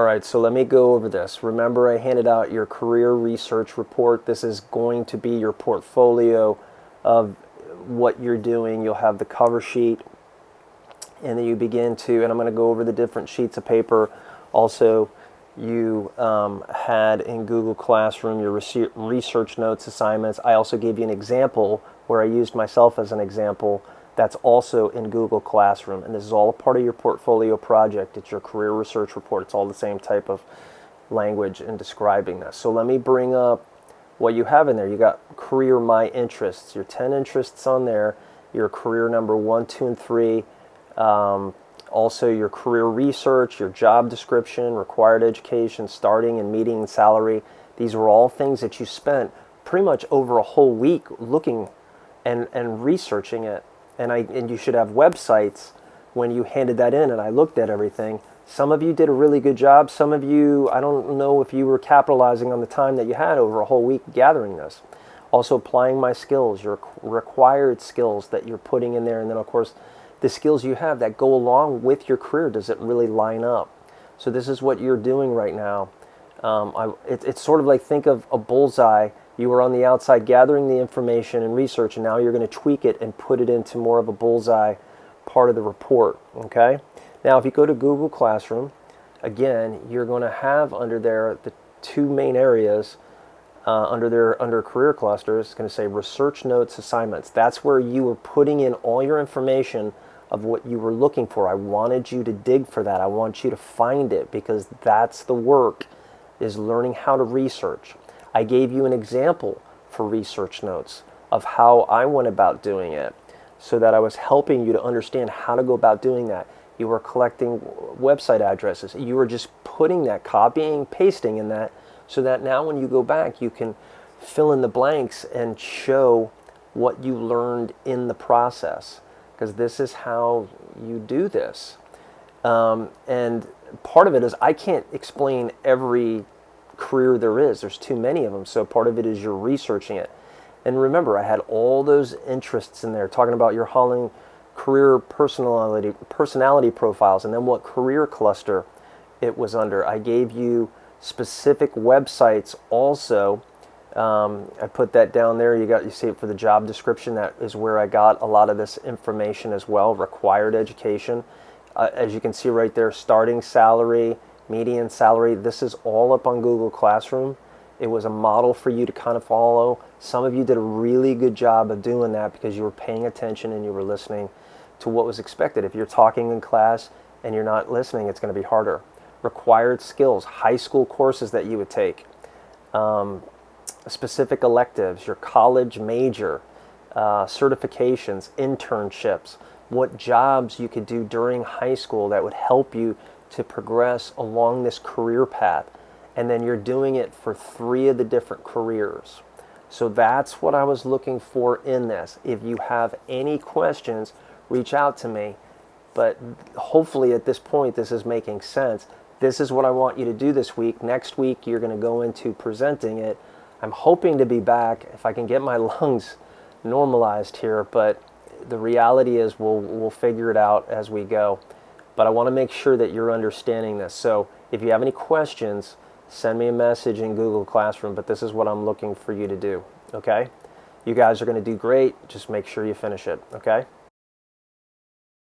All right, so let me go over this. Remember, I handed out your career research report. This is going to be your portfolio of what you're doing. You'll have the cover sheet, and then you begin to, and I'm going to go over the different sheets of paper. Also, you had in Google Classroom your research notes assignments. I also gave you an example where I used myself as an example. That's also in Google Classroom, and this is all a part of your portfolio project. It's your career research report. It's all the same type of language in describing this. So let me bring up what you have in there. You got career my interests, your 10 interests on there, your career number 1, 2, and 3, also your career research, your job description, required education, starting and meeting salary. These were all things that you spent pretty much over a whole week looking and researching it. And you should have websites when you handed that in, and I looked at everything. Some of you did a really good job. Some of you, I don't know if you were capitalizing on the time that you had over a whole week gathering this. Also applying my skills, your required skills that you're putting in there, and then of course the skills you have that go along with your career. Does it really line up? So this is what you're doing right now. It's sort of like, think of a bullseye. You were on the outside gathering the information and research, and now you're going to tweak it and put it into more of a bullseye part of the report, okay? Now, if you go to Google Classroom, again, you're going to have under there the two main areas under career clusters. It's going to say research notes assignments. That's where you were putting in all your information of what you were looking for. I wanted you to dig for that. I want you to find it, because that's the work, is learning how to research. I gave you an example for research notes of how I went about doing it, so that I was helping you to understand how to go about doing that. You were collecting website addresses. You were just putting that, copying, pasting in that, so that now when you go back, you can fill in the blanks and show what you learned in the process, because this is how you do this. And part of it is, I can't explain every career there is. There's too many of them. So part of it is you're researching it. And remember, I had all those interests in there, talking about your Holling career personality profiles, and then what career cluster it was under. I gave you specific websites also. I put that down there. You see it for the job description. That is where I got a lot of this information as well. Required education. As you can see right there, starting salary, median salary. This is all up on Google Classroom. It was a model for you to kind of follow. Some of you did a really good job of doing that because you were paying attention and you were listening to what was expected. If you're talking in class and you're not listening, it's going to be harder. Required skills, high school courses that you would take, specific electives, your college major, certifications, internships, what jobs you could do during high school that would help you to progress along this career path. And then you're doing it for 3 of the different careers. So that's what I was looking for in this. If you have any questions, reach out to me. But hopefully at this point, this is making sense. This is what I want you to do this week. Next week, you're going to go into presenting it. I'm hoping to be back if I can get my lungs normalized here, but the reality is we'll figure it out as we go. But I want to make sure that you're understanding this. So if you have any questions, send me a message in Google Classroom, but this is what I'm looking for you to do, okay? You guys are going to do great. Just make sure you finish it, okay?